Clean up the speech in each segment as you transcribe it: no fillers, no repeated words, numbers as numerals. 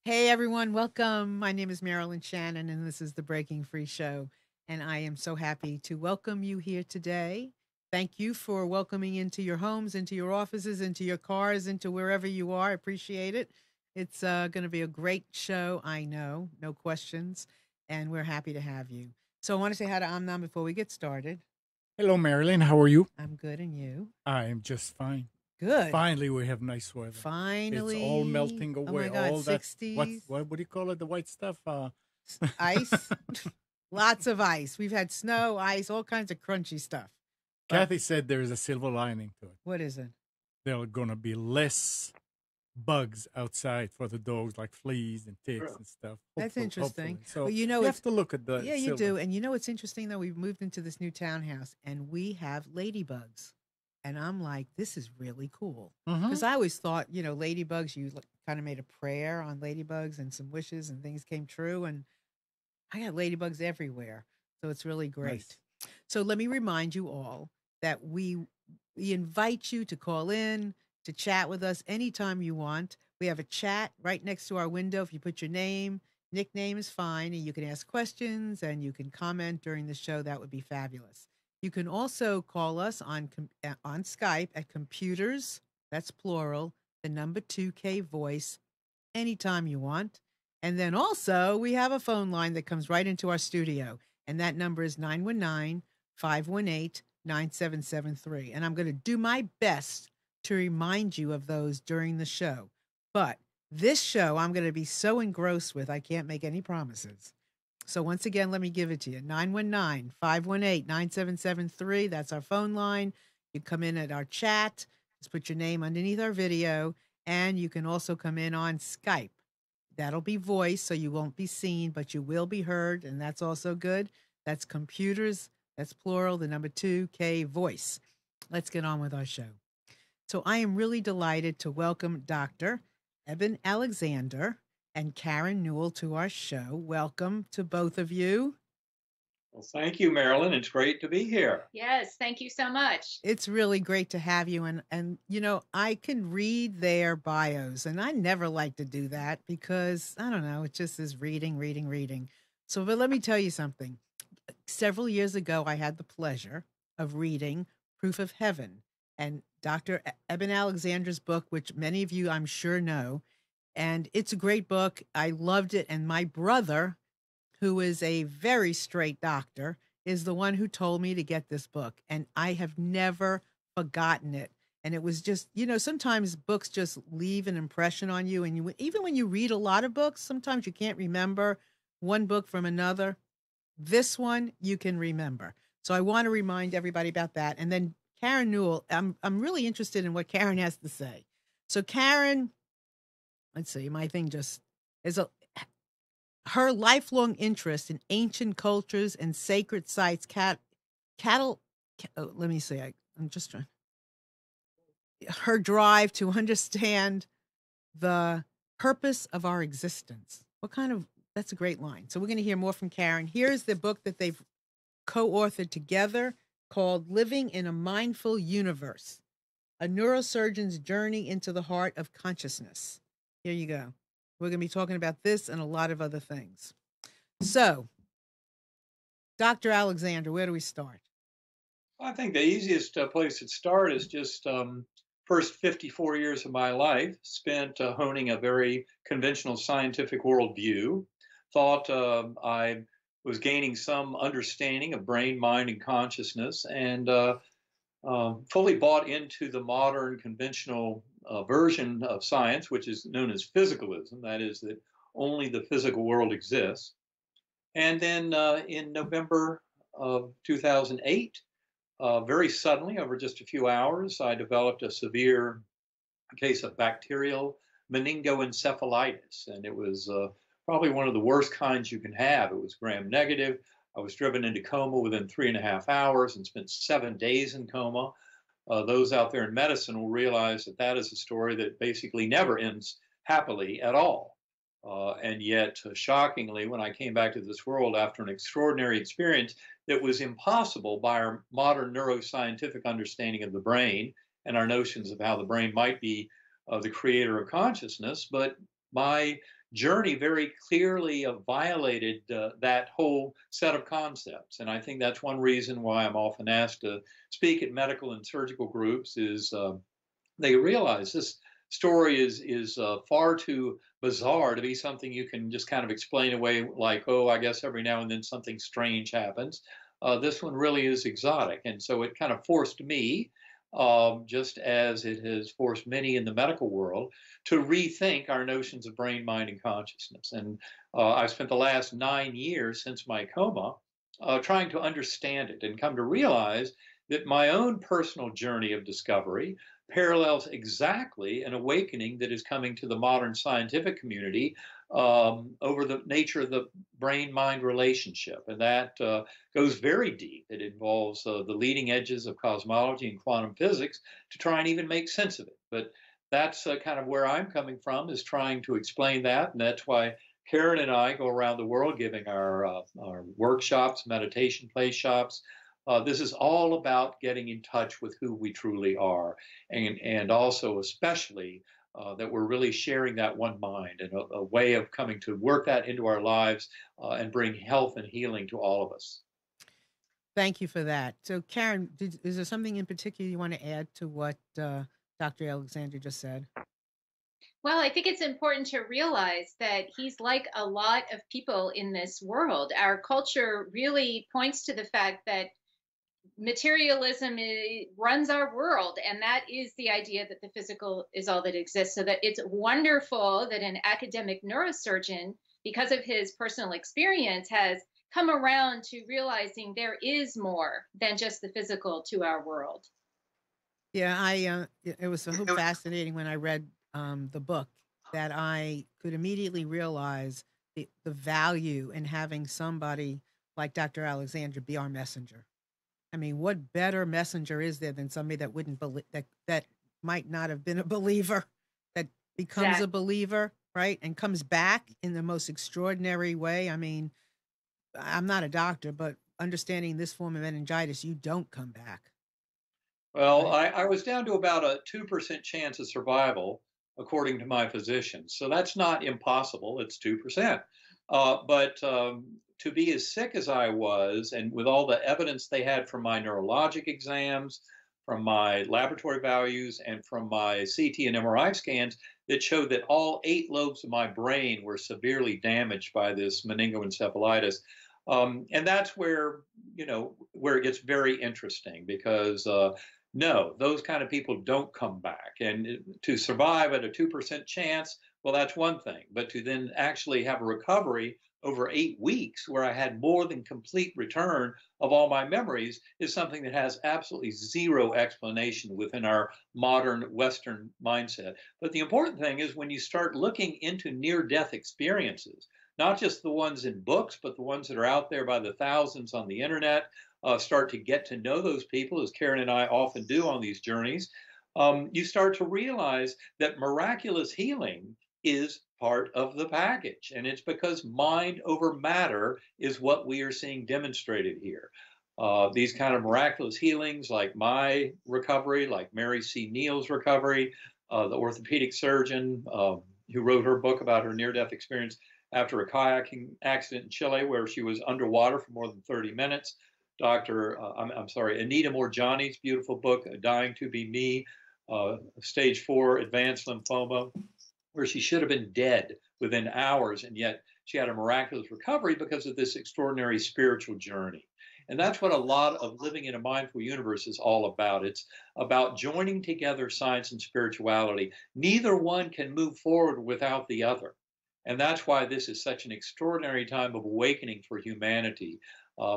Hey everyone, welcome. My name is Marilyn Shannon, and this is the Breaking Free Show. And I am so happy to welcome you here today. Thank you for welcoming into your homes, into your offices, into your cars, into wherever you are. I appreciate it. It's going to be a great show, I know, no questions. And we're happy to have you. So I want to say hi to Amnon before we get started. Hello, Marilyn. How are you? I'm good, and you? I am just fine. Good. Finally, we have nice weather. It's all Finally. melting Oh my away. God, All that 60s. what do you call it? The white stuff. Ice. Lots of ice. We've had snow, ice, all kinds of crunchy stuff. But Kathy said there is a silver lining to it. what is it? There are gonna be less bugs outside for the dogs, like fleas and ticks and stuff. That's interesting. Hopefully. So Well, you have to look at the yeah, you silver. do. And you know what's interesting though? We've moved into this new townhouse and we have ladybugs. And I'm like, this is really cool. Because I always thought, ladybugs, you kind of made a prayer on ladybugs and some wishes and things came true. And I got ladybugs everywhere. So it's really great. Nice. So let me remind you all that we invite you to call in, to chat with us anytime you want. We have a chat right next to our window. If you put your name, nickname is fine, and you can ask questions and you can comment during the show. That would be fabulous. You can also call us on Skype at computers, that's plural, the number 2K voice, anytime you want. And then also, we have a phone line that comes right into our studio, and that number is 919 518 9773. And I'm going to do my best to remind you of those during the show. But this show, I'm going to be so engrossed with, I can't make any promises. So once again, let me give it to you 919 518 9773. That's our phone line. You come in at our chat, just put your name underneath our video, and you can also come in on Skype. That'll be voice, so you won't be seen, but you will be heard, and that's also good. That's computers, that's plural, the number 2K voice. Let's get on with our show. So I am really delighted to welcome Dr. Eben Alexander and Karen Newell to our show. Welcome to both of you. Well, thank you, Marilyn. It's great to be here. Yes, thank you so much. It's really great to have you. And I can read their bios, and I never like to do that because, I don't know, it just is reading, reading, reading. So, but let me tell you something. Several years ago, I had the pleasure of reading Proof of Heaven and Dr. Eben Alexander's book, which many of you, I'm sure, know. And it's a great book. I loved it. And my brother, who is a very straight doctor, is the one who told me to get this book. And I have never forgotten it. And it was just, sometimes books just leave an impression on you. And even when you read a lot of books, sometimes you can't remember one book from another. This one you can remember. So I want to remind everybody about that. And then Karen Newell, I'm really interested in what Karen has to say. So Karen, let's see, my thing just is her lifelong interest in ancient cultures and sacred sites. Let me see. I'm just trying. Her drive to understand the purpose of our existence. That's a great line. So we're going to hear more from Karen. Here's the book that they've co-authored together called Living in a Mindful Universe, a neurosurgeon's journey into the heart of consciousness. Here you go. We're going to be talking about this and a lot of other things. So, Dr. Alexander, where do we start? I think the easiest place to start is just first 54 years of my life spent honing a very conventional scientific worldview. Thought I was gaining some understanding of brain, mind, and consciousness, and fully bought into the modern conventional version of science, which is known as physicalism. That is, that only the physical world exists. And then in November of 2008, very suddenly, over just a few hours, I developed a severe case of bacterial meningoencephalitis. And it was probably one of the worst kinds you can have. It was gram negative. I was driven into coma within 3.5 hours and spent 7 days in coma. Those out there in medicine will realize that that is a story that basically never ends happily at all. And yet, shockingly, when I came back to this world after an extraordinary experience that was impossible by our modern neuroscientific understanding of the brain and our notions of how the brain might be the creator of consciousness, but my journey very clearly violated that whole set of concepts. And I think that's one reason why I'm often asked to speak at medical and surgical groups is they realize this story is far too bizarre to be something you can just kind of explain away like, oh, I guess every now and then something strange happens. This one really is exotic. And so it kind of forced me, just as it has forced many in the medical world, to rethink our notions of brain, mind, and consciousness. And I've spent the last 9 years since my coma trying to understand it and come to realize that my own personal journey of discovery parallels exactly an awakening that is coming to the modern scientific community over the nature of the brain mind relationship. And that goes very deep. It involves the leading edges of cosmology and quantum physics to try and even make sense of it. But that's kind of where I'm coming from, is trying to explain that. And that's why Karen and I go around the world giving our workshops, meditation play shops. This is all about getting in touch with who we truly are, and also especially that we're really sharing that one mind, and a way of coming to work that into our lives and bring health and healing to all of us. Thank you for that. So, Karen, is there something in particular you want to add to what Dr. Alexander just said? Well, I think it's important to realize that he's like a lot of people in this world. Our culture really points to the fact that materialism runs our world, and that is the idea that the physical is all that exists. So that it's wonderful that an academic neurosurgeon, because of his personal experience, has come around to realizing there is more than just the physical to our world. Yeah, it was so fascinating when I read the book that I could immediately realize the value in having somebody like Dr. Alexander be our messenger. I mean, what better messenger is there than somebody that wouldn't believe, that might not have been a believer, that becomes a believer, right? And comes back in the most extraordinary way. I mean, I'm not a doctor, but understanding this form of meningitis, you don't come back. Well, I was down to about a 2% chance of survival, according to my physician. So that's not impossible. It's 2%. But to be as sick as I was, and with all the evidence they had from my neurologic exams, from my laboratory values, and from my CT and MRI scans that showed that all 8 lobes of my brain were severely damaged by this meningoencephalitis. And that's where, where it gets very interesting, because no, those kind of people don't come back. And to survive at a 2% chance, well, that's one thing. But to then actually have a recovery over 8 weeks where I had more than complete return of all my memories is something that has absolutely zero explanation within our modern Western mindset. But the important thing is when you start looking into near-death experiences, not just the ones in books, but the ones that are out there by the thousands on the internet, start to get to know those people, as Karen and I often do on these journeys, you start to realize that miraculous healing is part of the package. And it's because mind over matter is what we are seeing demonstrated here. These kind of miraculous healings, like my recovery, like Mary C. Neal's recovery, the orthopedic surgeon who wrote her book about her near-death experience after a kayaking accident in Chile where she was underwater for more than 30 minutes. Anita Morjani's beautiful book, Dying to Be Me, stage 4 advanced lymphoma, where she should have been dead within hours, and yet she had a miraculous recovery because of this extraordinary spiritual journey. And that's what a lot of living in a mindful universe is all about. It's about joining together science and spirituality. Neither one can move forward without the other. And that's why this is such an extraordinary time of awakening for humanity,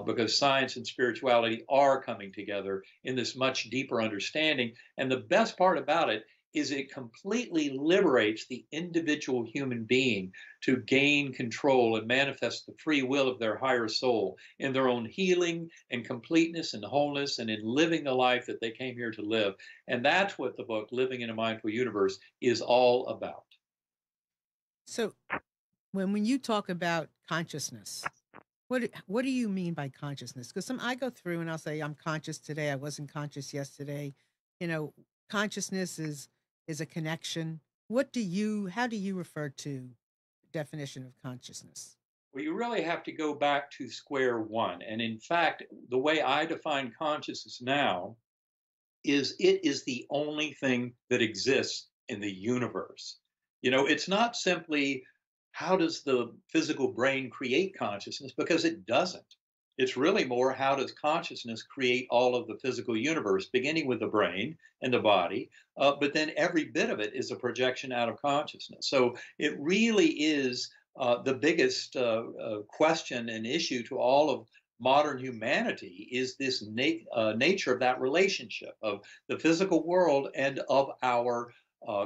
because science and spirituality are coming together in this much deeper understanding. And the best part about it is it completely liberates the individual human being to gain control and manifest the free will of their higher soul in their own healing and completeness and wholeness, and in living the life that they came here to live. And that's what the book Living in a Mindful Universe is all about. So when you talk about consciousness, what do you mean by consciousness? Because I go through and I'll say, I'm conscious today, I wasn't conscious yesterday. Consciousness is a connection. How do you refer to definition of consciousness? Well, you really have to go back to square one. And in fact, the way I define consciousness now is it is the only thing that exists in the universe. It's not simply how does the physical brain create consciousness, because it doesn't. It's really more how does consciousness create all of the physical universe, beginning with the brain and the body, but then every bit of it is a projection out of consciousness. So it really is the biggest question and issue to all of modern humanity is this nature of that relationship of the physical world and of our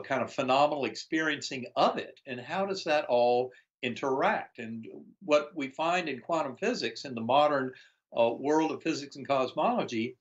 kind of phenomenal experiencing of it. And how does that all interact? And what we find in quantum physics, in the modern world of physics and cosmology,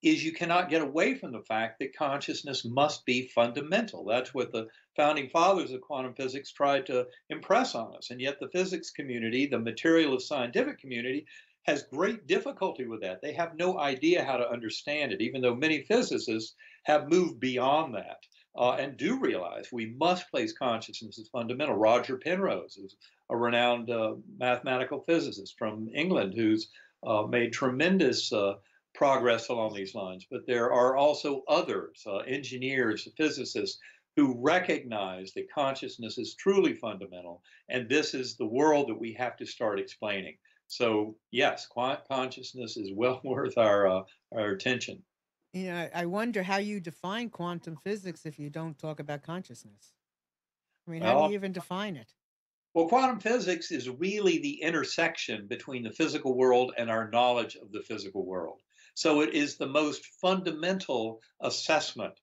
is you cannot get away from the fact that consciousness must be fundamental. That's what the founding fathers of quantum physics tried to impress on us. And yet the physics community, the materialist scientific community, has great difficulty with that. They have no idea how to understand it, even though many physicists have moved beyond that and do realize we must place consciousness as fundamental. Roger Penrose is a renowned mathematical physicist from England who's made tremendous progress along these lines. But there are also others, engineers, physicists, who recognize that consciousness is truly fundamental, and this is the world that we have to start explaining. So yes, consciousness is well worth our attention. I wonder how you define quantum physics if you don't talk about consciousness. I mean, how do you even define it? Well, quantum physics is really the intersection between the physical world and our knowledge of the physical world. So it is the most fundamental assessment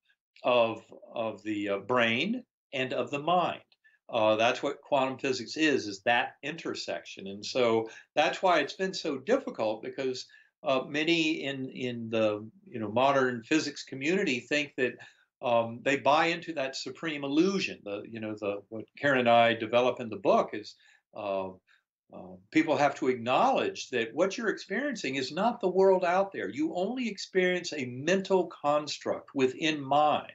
of the brain and of the mind. That's what quantum physics is that intersection. And so that's why it's been so difficult, because many in the modern physics community think that they buy into that supreme illusion. What Karen and I develop in the book is people have to acknowledge that what you're experiencing is not the world out there. You only experience a mental construct within mind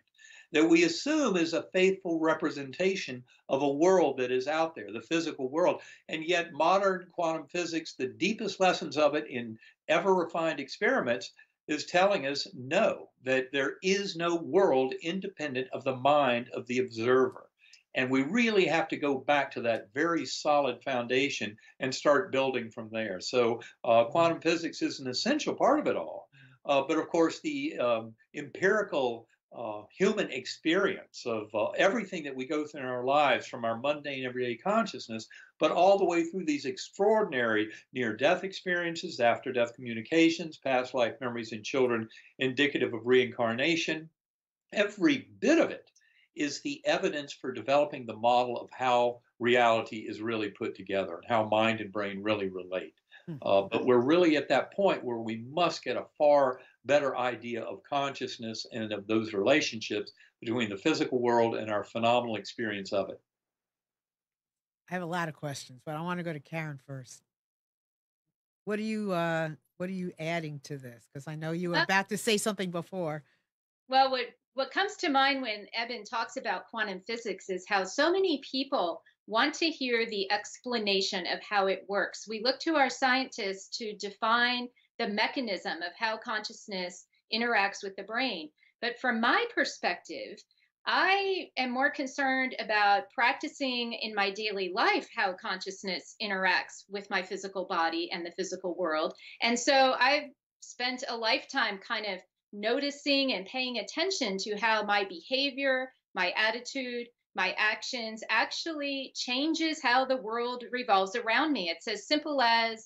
that we assume is a faithful representation of a world that is out there, the physical world. And yet modern quantum physics, the deepest lessons of it in ever refined experiments, is telling us no, that there is no world independent of the mind of the observer. And we really have to go back to that very solid foundation and start building from there. So quantum physics is an essential part of it all. But of course, the empirical human experience of everything that we go through in our lives, from our mundane everyday consciousness, but all the way through these extraordinary near-death experiences, after-death communications, past life memories in children indicative of reincarnation. Every bit of it is the evidence for developing the model of how reality is really put together and how mind and brain really relate. But we're really at that point where we must get a far better idea of consciousness and of those relationships between the physical world and our phenomenal experience of it. I have a lot of questions, but I want to go to Karen first. What are you adding to this? Because I know you were about to say something before. Well, what comes to mind when Eben talks about quantum physics is how so many people want to hear the explanation of how it works. We look to our scientists to define the mechanism of how consciousness interacts with the brain. But from my perspective, I am more concerned about practicing in my daily life how consciousness interacts with my physical body and the physical world. And so I've spent a lifetime kind of noticing and paying attention to how my behavior, my attitude, my actions actually changes how the world revolves around me. It's as simple as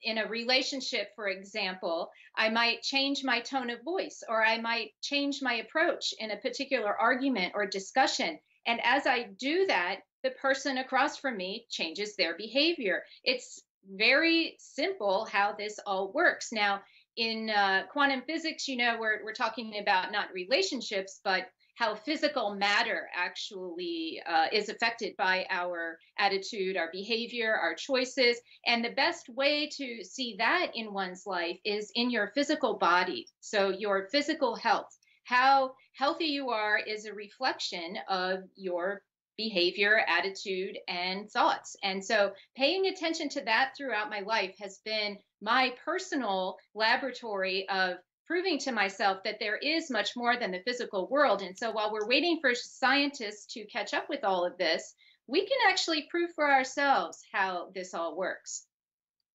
in a relationship, for example, I might change my tone of voice, or I might change my approach in a particular argument or discussion. And as I do that, the person across from me changes their behavior. It's very simple how this all works. Now, in quantum physics, we're talking about not relationships, but how physical matter actually is affected by our attitude, our behavior, our choices. And the best way to see that in one's life is in your physical body. So your physical health, how healthy you are is a reflection of your behavior, attitude, and thoughts. And so paying attention to that throughout my life has been my personal laboratory of proving to myself that there is much more than the physical world. And so while we're waiting for scientists to catch up with all of this, we can actually prove for ourselves how this all works.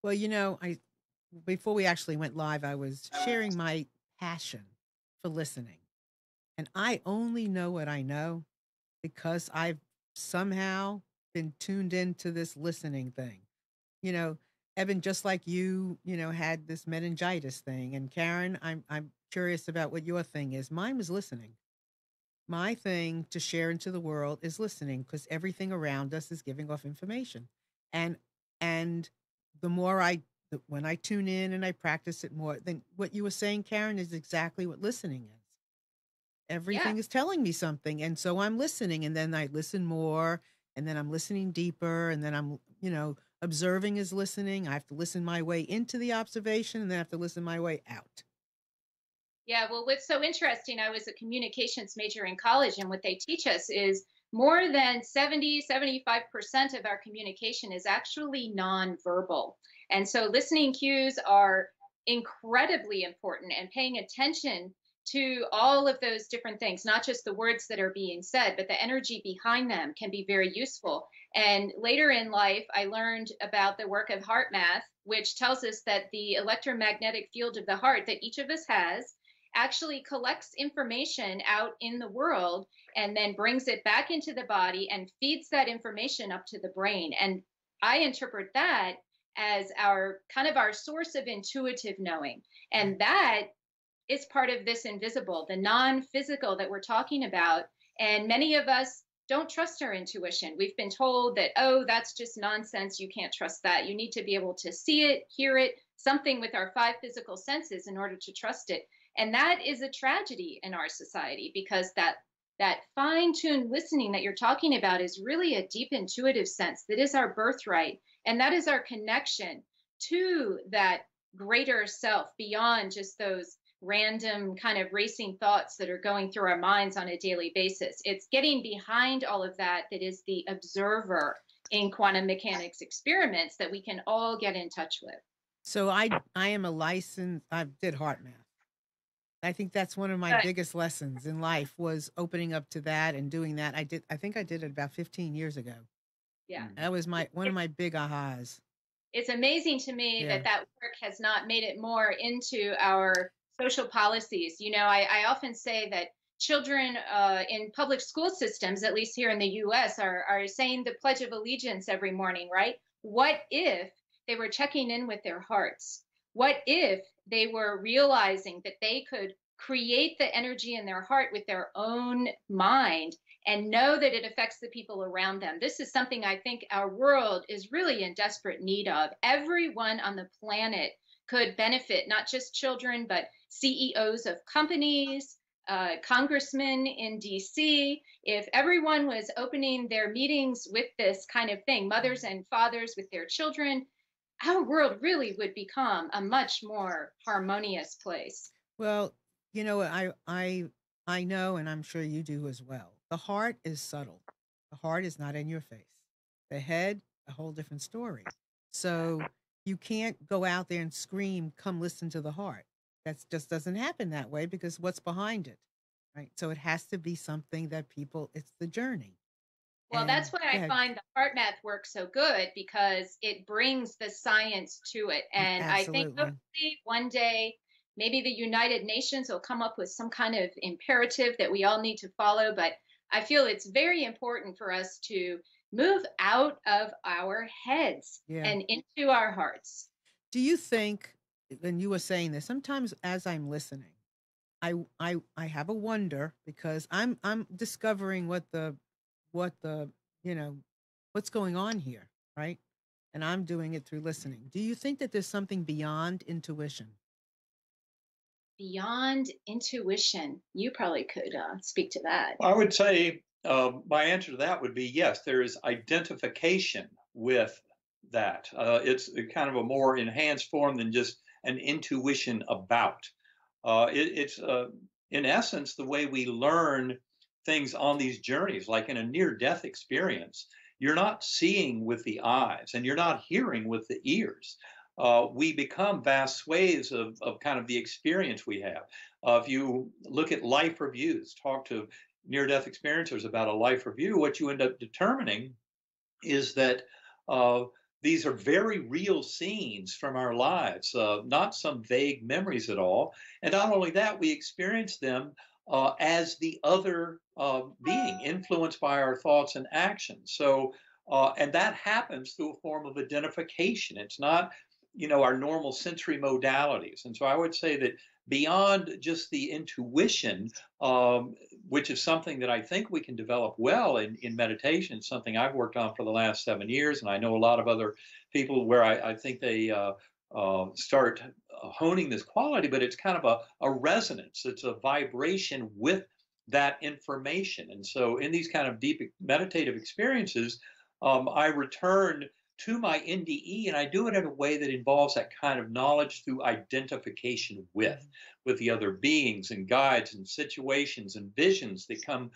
Well, before we actually went live, I was sharing my passion for listening. And I only know what I know because I've somehow been tuned into this listening thing. Eben, just like you had this meningitis thing. And Karen, I'm curious about what your thing is. Mine was listening. My thing to share into the world is listening, because everything around us is giving off information. And the more when I tune in and I practice it more, then what you were saying, Karen, is exactly what listening is. Everything is telling me something. And so I'm listening, and then I listen more, and then I'm listening deeper, and then I'm, observing is listening. I have to listen my way into the observation, and then I have to listen my way out. Yeah, well, what's so interesting, I was a communications major in college, and what they teach us is more than 75% of our communication is actually nonverbal. And so listening cues are incredibly important, and paying attention to all of those different things, not just the words that are being said, but the energy behind them can be very useful. And later in life, I learned about the work of heart math, which tells us that the electromagnetic field of the heart that each of us has actually collects information out in the world and then brings it back into the body and feeds that information up to the brain. And I interpret that as our source of intuitive knowing. And that is part of this invisible, the non-physical that we're talking about. And many of us don't trust our intuition. We've been told that, oh, that's just nonsense. You can't trust that. You need to be able to see it, hear it, something with our 5 physical senses in order to trust it. And that is a tragedy in our society, because that fine-tuned listening that you're talking about is really a deep intuitive sense that is our birthright. And that is our connection to that greater self beyond just those random kind of racing thoughts that are going through our minds on a daily basis. It's getting behind all of that is the observer in quantum mechanics experiments that we can all get in touch with. So I am a licensed, I did heart math. I think that's one of my biggest lessons in life, was opening up to that and doing that. I think I did it about 15 years ago. Yeah. That was one of my big ahas. It's amazing to me that work has not made it more into our social policies. I often say that children in public school systems, at least here in the US, are saying the Pledge of Allegiance every morning, right? What if they were checking in with their hearts? What if they were realizing that they could create the energy in their heart with their own mind and know that it affects the people around them? This is something I think our world is really in desperate need of. Everyone on the planet could benefit, not just children, but CEOs of companies, congressmen in DC. If everyone was opening their meetings with this kind of thing, mothers and fathers with their children, our world really would become a much more harmonious place. Well, I know, and I'm sure you do as well. The heart is subtle. The heart is not in your face. The head, a whole different story. So you can't go out there and scream, "Come listen to the heart." That just doesn't happen that way, because what's behind it, right? So it has to be something that it's the journey. Well, that's why I find the heart math work so good, because it brings the science to it. And I think hopefully one day, maybe the United Nations will come up with some kind of imperative that we all need to follow. But I feel it's very important for us to move out of our heads and into our hearts. Do you think, and you were saying this, sometimes as I'm listening, I have a wonder, because I'm discovering what's going on here, right? And I'm doing it through listening. Do you think that there's something beyond intuition? Beyond intuition? You probably could speak to that. I would say my answer to that would be yes, there is identification with that. It's kind of a more enhanced form than just an intuition about. It's in essence the way we learn things on these journeys, like in a near-death experience, you're not seeing with the eyes and you're not hearing with the ears. We become vast swathes of kind of the experience we have. If you look at life reviews, talk to near-death experiencers about a life review, what you end up determining is that these are very real scenes from our lives, not some vague memories at all. And not only that, we experience them as the other being, influenced by our thoughts and actions. So, and that happens through a form of identification. It's not, our normal sensory modalities. And so I would say that beyond just the intuition, which is something that I think we can develop well in meditation, something I've worked on for the last 7 years, and I know a lot of other people where I think they start honing this quality, but it's kind of a resonance. It's a vibration with that information. And so in these kind of deep meditative experiences, I return to my NDE, and I do it in a way that involves that kind of knowledge through identification with the other beings and guides and situations and visions that come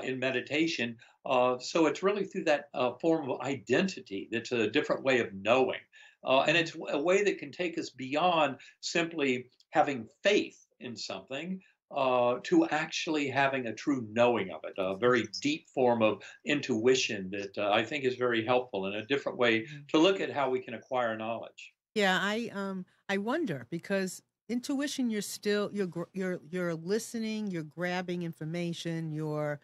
in meditation. So it's really through that form of identity that's a different way of knowing. And it's a way that can take us beyond simply having faith in something to actually having a true knowing of it, a very deep form of intuition that I think is very helpful and a different way to look at how we can acquire knowledge. Yeah, I wonder because intuition, you're listening, you're grabbing information, you're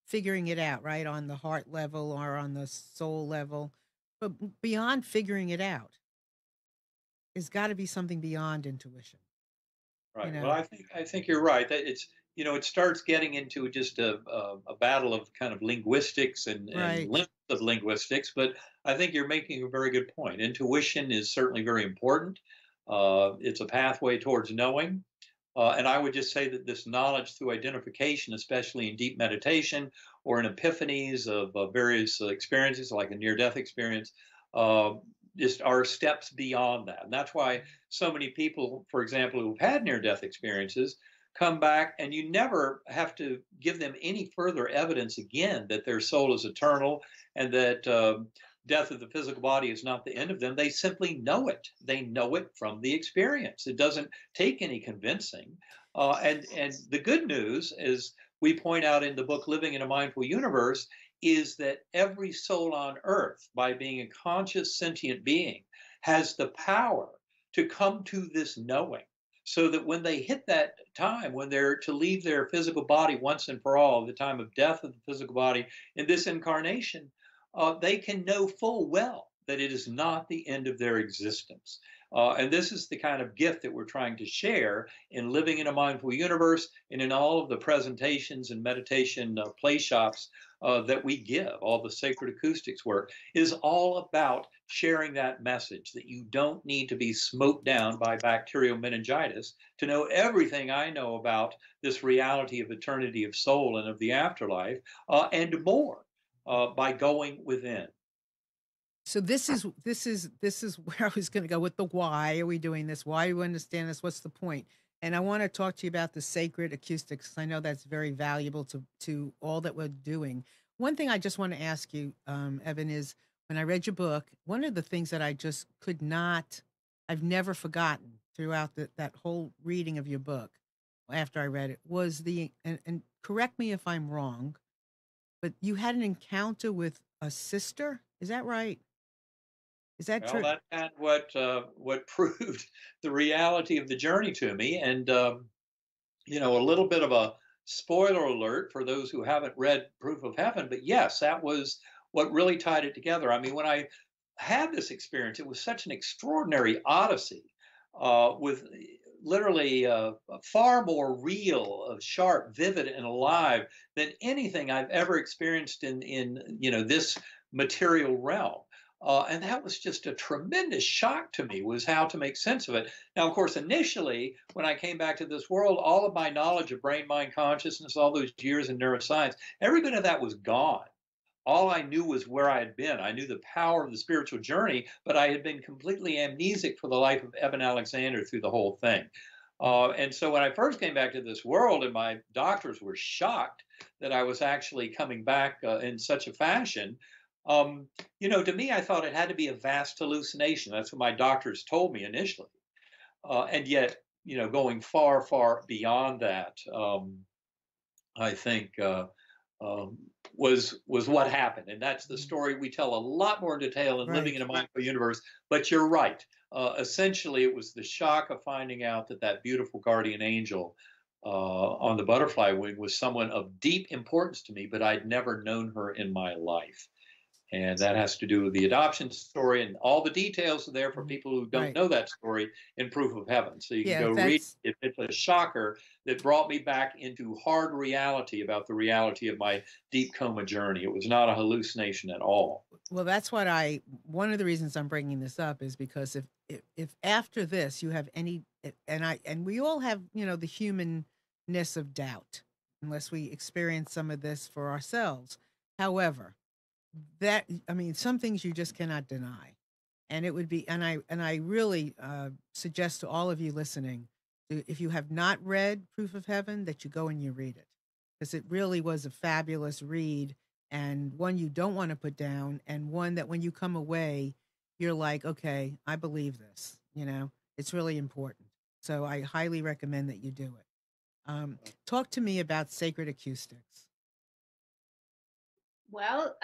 figuring it out, right, on the heart level or on the soul level. But beyond figuring it out, there's got to be something beyond intuition. Right. You Well, know, I think you're right. That it's it starts getting into just a battle of kind of linguistics and right. limits of linguistics. But I think you're making a very good point. Intuition is certainly very important. It's a pathway towards knowing. And I would just say that this knowledge through identification, especially in deep meditation or in epiphanies of various experiences, like a near-death experience, uh, just are steps beyond that. And that's why so many people, for example, who've had near-death experiences, come back and you never have to give them any further evidence again that their soul is eternal and that death of the physical body is not the end of them. They simply know it. They know it from the experience. It doesn't take any convincing. And the good news, as we point out in the book Living in a Mindful Universe, is that every soul on earth, by being a conscious sentient being, has the power to come to this knowing. So that when they hit that time, when they're to leave their physical body once and for all, the time of death of the physical body in this incarnation, they can know full well that it is not the end of their existence. And this is the kind of gift that we're trying to share in Living in a Mindful Universe and in all of the presentations and meditation play shops that we give, all the sacred acoustics work, is all about sharing that message that you don't need to be smoked down by bacterial meningitis to know everything I know about this reality of eternity of soul and of the afterlife and more by going within. So this is where I was going to go with the why are we doing this? Why do we understand this? What's the point? And I want to talk to you about the sacred acoustics. I know that's very valuable to all that we're doing. One thing I just want to ask you, Eben, is when I read your book, one of the things that I just I've never forgotten throughout that whole reading of your book after I read it was and correct me if I'm wrong, but you had an encounter with a sister. Is that right? Is that true? Well, that's what proved the reality of the journey to me. And a little bit of a spoiler alert for those who haven't read Proof of Heaven, but yes, that was what really tied it together. I mean, when I had this experience, it was such an extraordinary odyssey with literally far more real, sharp, vivid, and alive than anything I've ever experienced in this material realm. And that was just a tremendous shock to me, was how to make sense of it. Now, of course, initially, when I came back to this world, all of my knowledge of brain, mind, consciousness, all those years in neuroscience, every bit of that was gone. All I knew was where I had been. I knew the power of the spiritual journey, but I had been completely amnesic for the life of Eben Alexander through the whole thing. And so when I first came back to this world and my doctors were shocked that I was actually coming back in such a fashion. To me, I thought it had to be a vast hallucination. That's what my doctors told me initially. And yet, going far, far beyond that, I think um, was what happened, and that's the story we tell a lot more in detail in Living Right. in a Mindful Universe. But you're right. Essentially, it was the shock of finding out that that beautiful guardian angel on the butterfly wing was someone of deep importance to me, but I'd never known her in my life. And that has to do with the adoption story, and all the details are there for people who don't Right. know that story in Proof of Heaven. So you can Yeah, go read that's it. It's a shocker that brought me back into hard reality about the reality of my deep coma journey. It was not a hallucination at all. well, that's what one of the reasons I'm bringing this up is because if after this you have any, and we all have, the humanness of doubt, unless we experience some of this for ourselves. However, some things you just cannot deny. And it would be, and I really suggest to all of you listening, if you have not read Proof of Heaven, that you go and you read it, because it really was a fabulous read, and one you don't want to put down, and one that when you come away, you're like, okay, I believe this. It's really important. So I highly recommend that you do it. Talk to me about Sacred Acoustics. Well,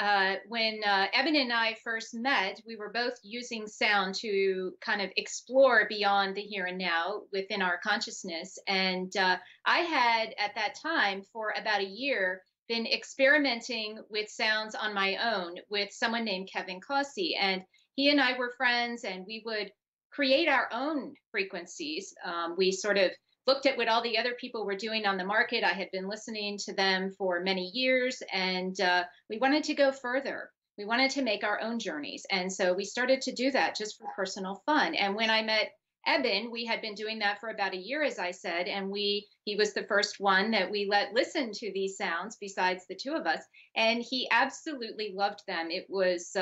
when Eben and I first met, we were both using sound to kind of explore beyond the here and now within our consciousness. And I had, at that time, for about a year, been experimenting with sounds on my own with someone named Kevin Causey. And he and I were friends, and we would create our own frequencies. We sort of looked at what all the other people were doing on the market. I had been listening to them for many years, and we wanted to go further. We wanted to make our own journeys. And so we started to do that just for personal fun. And when I met Eben, we had been doing that for about a year, as I said, and he was the first one that we let listen to these sounds besides the two of us. And he absolutely loved them. It was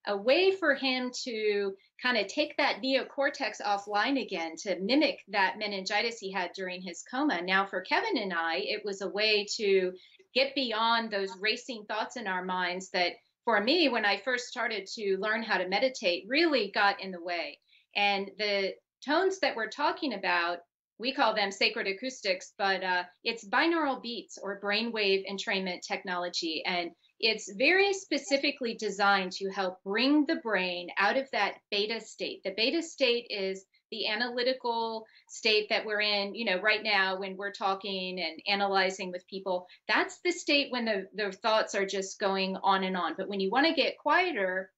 a way for him to kind of take that neocortex offline again, to mimic that meningitis he had during his coma. Now, for Kevin and I, it was a way to get beyond those racing thoughts in our minds that, for me, when I first started to learn how to meditate, really got in the way. And the tones that we're talking about, we call them sacred acoustics, but it's binaural beats or brainwave entrainment technology. And it's very specifically designed to help bring the brain out of that beta state. The beta state is the analytical state that we're in, right now when we're talking and analyzing with people. That's the state when the thoughts are just going on and on. But when you want to get quieter,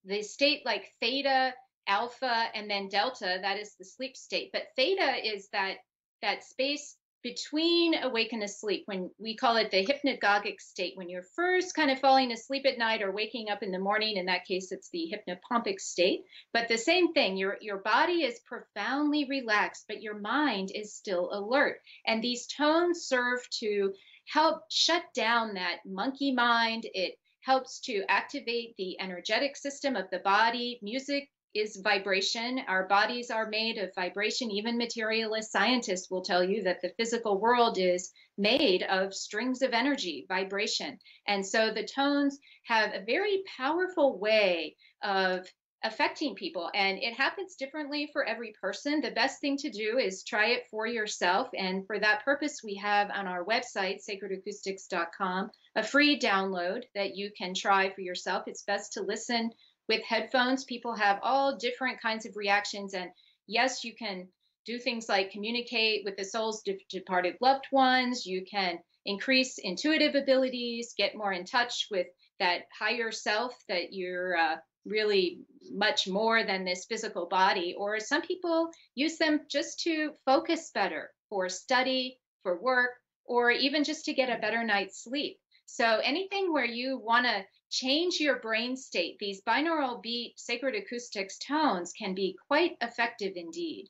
the state like theta, alpha, and then delta, that is the sleep state. But theta is that space between awake and asleep, when we call it the hypnagogic state, when you're first kind of falling asleep at night or waking up in the morning. In that case, it's the hypnopompic state. But the same thing, your body is profoundly relaxed, but your mind is still alert. And these tones serve to help shut down that monkey mind. It helps to activate the energetic system of the body. Music is vibration. Our bodies are made of vibration. Even materialist scientists will tell you that the physical world is made of strings of energy, vibration. And so the tones have a very powerful way of affecting people, and it happens differently for every person. The best thing to do is try it for yourself. And for that purpose, we have on our website, sacredacoustics.com, a free download that you can try for yourself. It's best to listen with headphones. People have all different kinds of reactions. And yes, you can do things like communicate with the soul's departed loved ones. You can increase intuitive abilities, get more in touch with that higher self, that you're really much more than this physical body. Or some people use them just to focus better, for study, for work, or even just to get a better night's sleep. So anything where you want to change your brain state, these binaural beat sacred acoustics tones can be quite effective indeed.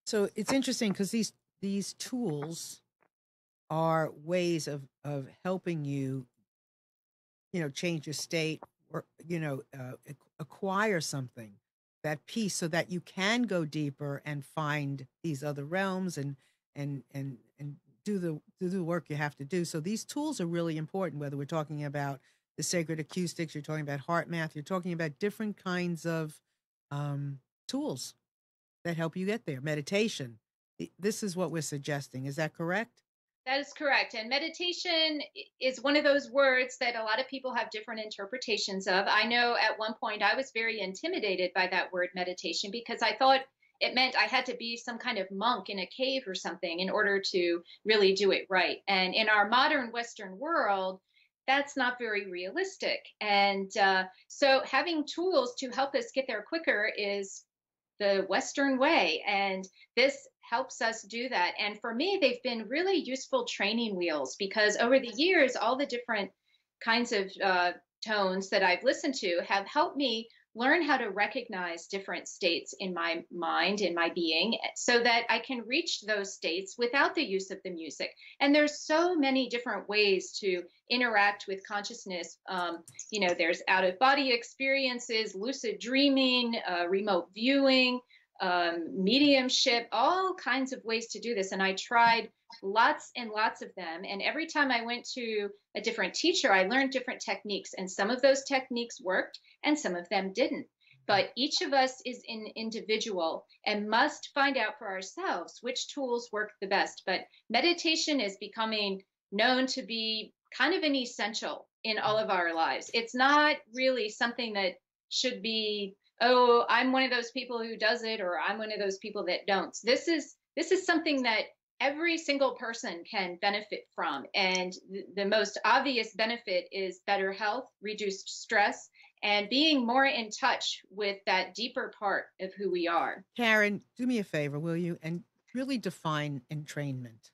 So it's interesting because these tools are ways of helping you, change your state, or acquire something, that peace, so that you can go deeper and find these other realms and do the work you have to do. So these tools are really important, whether we're talking about the sacred acoustics, you're talking about heart math, you're talking about different kinds of tools that help you get there. Meditation. This is what we're suggesting. Is that correct? That is correct. And meditation is one of those words that a lot of people have different interpretations of. I know at one point I was very intimidated by that word meditation because I thought it meant I had to be some kind of monk in a cave or something in order to really do it right. And in our modern Western world, that's not very realistic. And so having tools to help us get there quicker is the Western way. And this helps us do that. And for me, they've been really useful training wheels because over the years, all the different kinds of tones that I've listened to have helped me learn how to recognize different states in my mind, in my being, so that I can reach those states without the use of the music. And there's so many different ways to interact with consciousness. There's out of body experiences, lucid dreaming, remote viewing, mediumship, all kinds of ways to do this. And I tried lots and lots of them. And every time I went to a different teacher, I learned different techniques. And some of those techniques worked and some of them didn't. But each of us is an individual and must find out for ourselves which tools work the best. But meditation is becoming known to be kind of an essential in all of our lives. It's not really something that should be, oh, I'm one of those people who does it, or I'm one of those people that don't. This is something that every single person can benefit from. And the most obvious benefit is better health, reduced stress, and being more in touch with that deeper part of who we are. Karen, do me a favor, will you? And really define entrainment.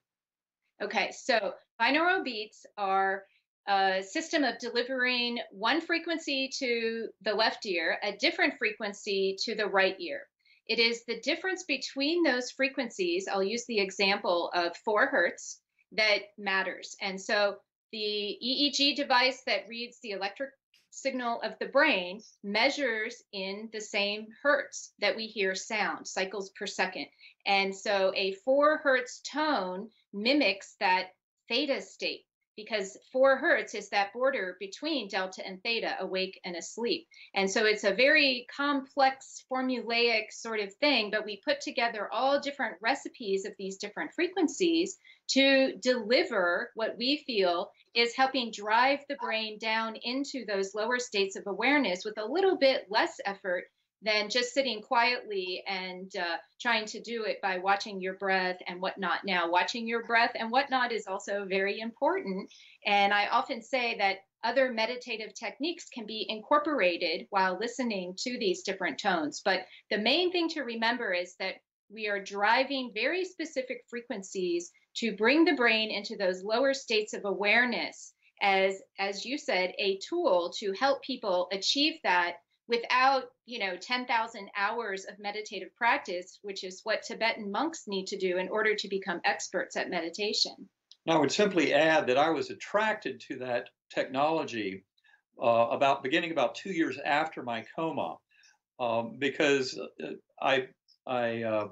Okay, so binaural beats are a system of delivering one frequency to the left ear, a different frequency to the right ear. It is the difference between those frequencies, I'll use the example of 4 hertz, that matters. And so the EEG device that reads the electric signal of the brain measures in the same hertz that we hear sound, cycles per second. And so a 4 hertz tone mimics that theta state, because 4 hertz is that border between delta and theta, awake and asleep. And so it's a very complex, formulaic sort of thing, but we put together all different recipes of these different frequencies to deliver what we feel is helping drive the brain down into those lower states of awareness with a little bit less effort than just sitting quietly and trying to do it by watching your breath and whatnot. Now, watching your breath and whatnot is also very important. And I often say that other meditative techniques can be incorporated while listening to these different tones. But the main thing to remember is that we are driving very specific frequencies to bring the brain into those lower states of awareness as you said, a tool to help people achieve that without 10,000 hours of meditative practice, which is what Tibetan monks need to do in order to become experts at meditation. Now, I would simply add that I was attracted to that technology beginning about 2 years after my coma, because I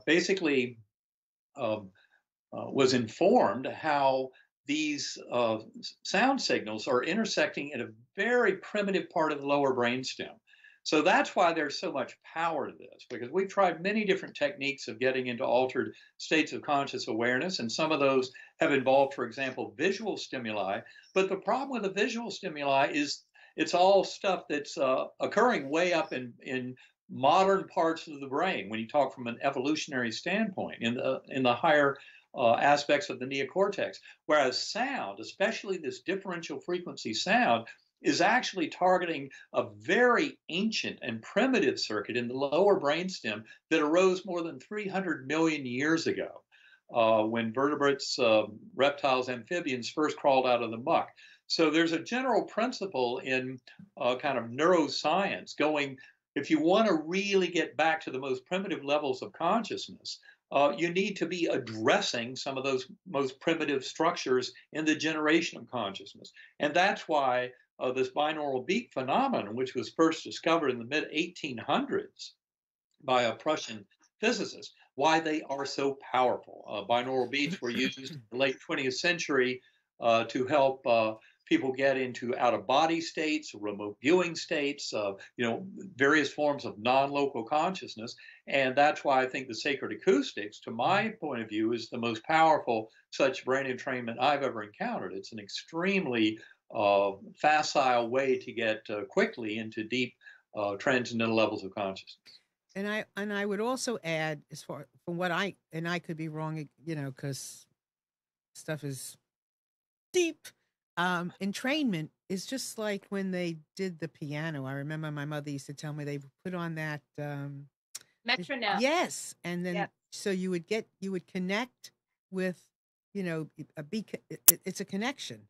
basically was informed how these sound signals are intersecting in a very primitive part of the lower brainstem. So that's why there's so much power to this, because we've tried many different techniques of getting into altered states of conscious awareness, and some of those have involved, for example, visual stimuli. But the problem with the visual stimuli is it's all stuff that's occurring way up in modern parts of the brain when you talk from an evolutionary standpoint in the higher aspects of the neocortex, whereas sound, especially this differential frequency sound, is actually targeting a very ancient and primitive circuit in the lower brainstem that arose more than 300 million years ago, when vertebrates, reptiles, amphibians first crawled out of the muck. So there's a general principle in kind of neuroscience going, if you want to really get back to the most primitive levels of consciousness, you need to be addressing some of those most primitive structures in the generation of consciousness. And that's why this binaural beat phenomenon, which was first discovered in the mid-1800s by a Prussian physicist, why they are so powerful. Binaural beats were used in the late 20th century to help people get into out-of-body states, remote viewing states, various forms of non-local consciousness. And that's why I think the sacred acoustics, to my point of view, is the most powerful such brain entrainment I've ever encountered. It's an extremely facile way to get quickly into deep transcendental levels of consciousness. And I would also add, as far from what I could be wrong, because stuff is deep. Entrainment is just like when they did the piano. I remember my mother used to tell me they put on that metronome. Yes, and then so you would connect with, it's a connection.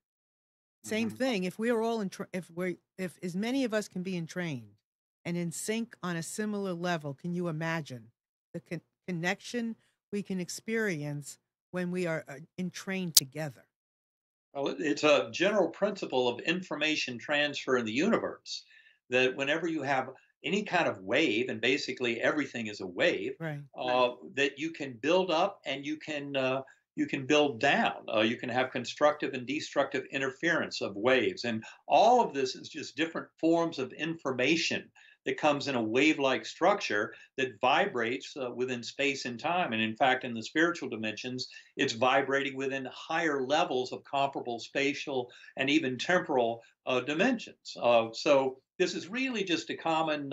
Same thing. If we are all if as many of us can be entrained and in sync on a similar level, can you imagine the connection we can experience when we are entrained together? Well, it's a general principle of information transfer in the universe that whenever you have any kind of wave, and basically everything is a wave, right. That you can build up and you can build down. You can have constructive and destructive interference of waves, and all of this is just different forms of information that comes in a wave-like structure that vibrates within space and time. And in fact, in the spiritual dimensions, it's vibrating within higher levels of comparable spatial and even temporal dimensions. So this is really just a common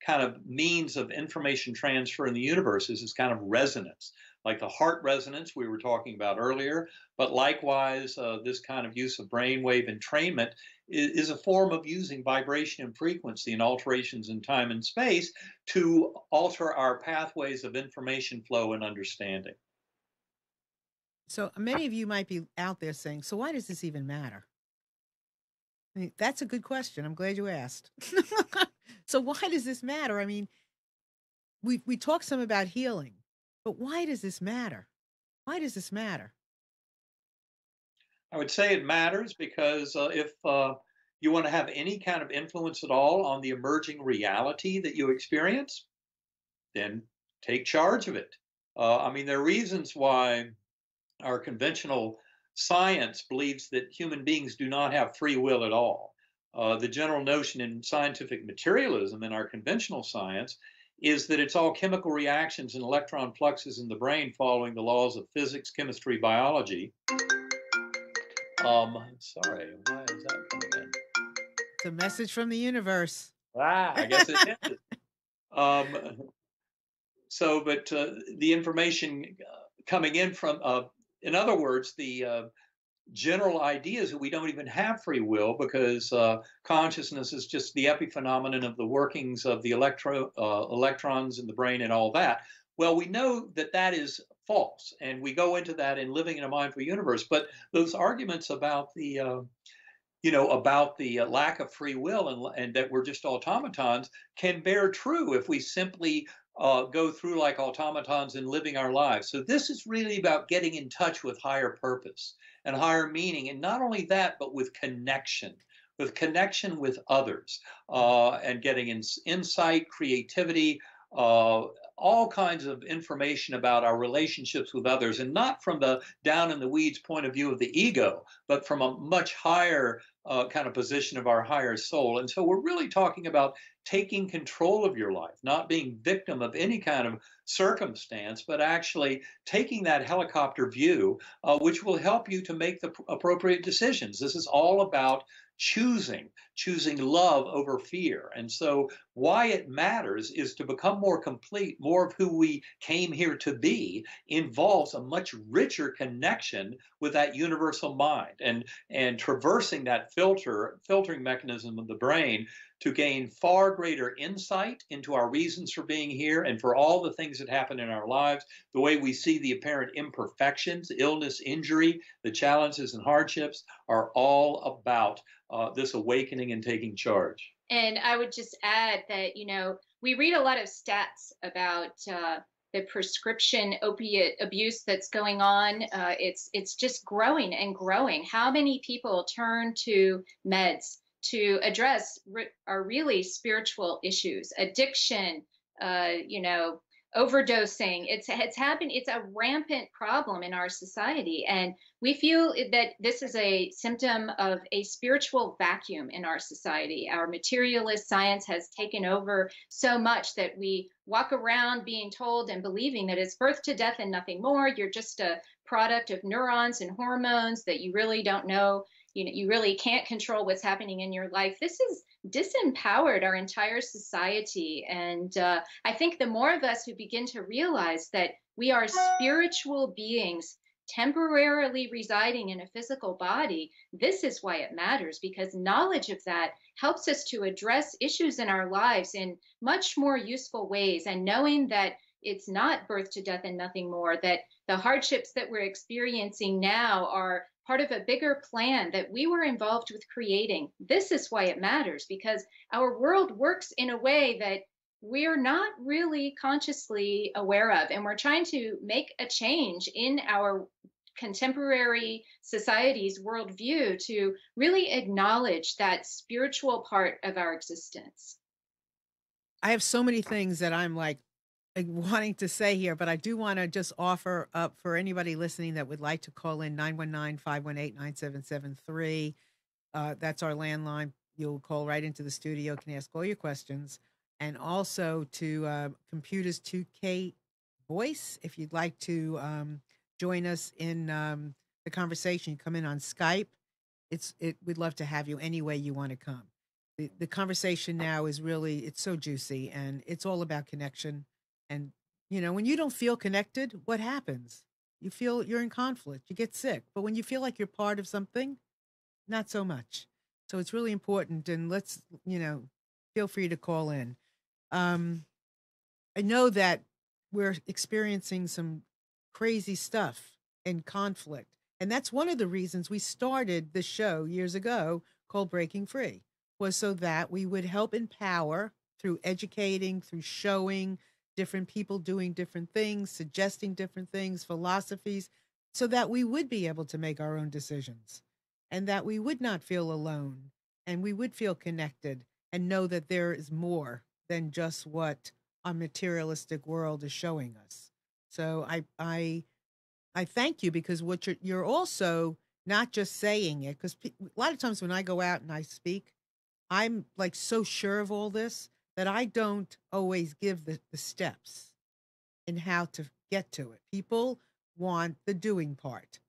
kind of means of information transfer in the universe, is this kind of resonance, like the heart resonance we were talking about earlier. But likewise, this kind of use of brainwave entrainment is a form of using vibration and frequency and alterations in time and space to alter our pathways of information flow and understanding. So many of you might be out there saying, so why does this even matter? I mean, that's a good question. I'm glad you asked. So why does this matter? I mean, we talk some about healing, but why does this matter? Why does this matter? I would say it matters because if you want to have any kind of influence at all on the emerging reality that you experience, then take charge of it. I mean, there are reasons why our conventional science believes that human beings do not have free will at all. The general notion in scientific materialism in our conventional science is that it's all chemical reactions and electron fluxes in the brain following the laws of physics, chemistry, biology. Sorry, why is that coming in? It's a message from the universe. I guess it is. But the information coming in from, in other words, the general idea is that we don't even have free will because consciousness is just the epiphenomenon of the workings of the electrons in the brain and all that. Well, we know that that is false, and we go into that in Living in a Mindful Universe. But those arguments about the lack of free will and that we're just automatons can bear true if we simply go through like automatons and living our lives. So this is really about getting in touch with higher purpose and higher meaning. And not only that, but with connection with others and getting insight, creativity, all kinds of information about our relationships with others, and not from the down in the weeds point of view of the ego, but from a much higher kind of position of our higher soul. And so we're really talking about taking control of your life, not being victim of any kind of circumstance, but actually taking that helicopter view, which will help you to make the appropriate decisions. This is all about choosing love over fear. And so why it matters is to become more complete. More of who we came here to be involves a much richer connection with that universal mind and traversing that filtering mechanism of the brain to gain far greater insight into our reasons for being here and for all the things that happen in our lives, the way we see the apparent imperfections, illness, injury, the challenges and hardships are all about this awakening and taking charge. And I would just add that, we read a lot of stats about the prescription opiate abuse that's going on. It's just growing and growing. How many people turn to meds to address our really spiritual issues, addiction, overdosing. It's happened. It's a rampant problem in our society, and we feel that this is a symptom of a spiritual vacuum in our society. Our materialist science has taken over so much that we walk around being told and believing that it's birth to death and nothing more. You're just a product of neurons and hormones, that you really don't know. You really can't control what's happening in your life. This has disempowered our entire society, and I think the more of us who begin to realize that we are spiritual beings temporarily residing in a physical body, this is why it matters, because knowledge of that helps us to address issues in our lives in much more useful ways. And knowing that it's not birth to death and nothing more, that the hardships that we're experiencing now are part of a bigger plan that we were involved with creating. This is why it matters, because our world works in a way that we're not really consciously aware of. And we're trying to make a change in our contemporary society's worldview to really acknowledge that spiritual part of our existence. I have so many things that I'm like wanting to say here, but I do want to just offer up for anybody listening that would like to call in 919-518-9773. That's our landline. You'll call right into the studio, can ask all your questions. And also to Computers 2K Voice, if you'd like to join us in the conversation, come in on Skype. We'd love to have you any way you want to come. The conversation now is really, it's so juicy, and it's all about connection. And, when you don't feel connected, what happens? You feel you're in conflict, you get sick. But when you feel like you're part of something, not so much. So it's really important. And let's, feel free to call in. I know that we're experiencing some crazy stuff and conflict. And that's one of the reasons we started the show years ago called Breaking Free, was so that we would help empower through educating, through showing different people doing different things, suggesting different things, philosophies, so that we would be able to make our own decisions, and that we would not feel alone, and we would feel connected and know that there is more than just what our materialistic world is showing us. So I thank you, because what you're also not just saying it, because a lot of times when I go out and I speak, I'm like so sure of all this that I don't always give the steps in how to get to it. People want the doing part.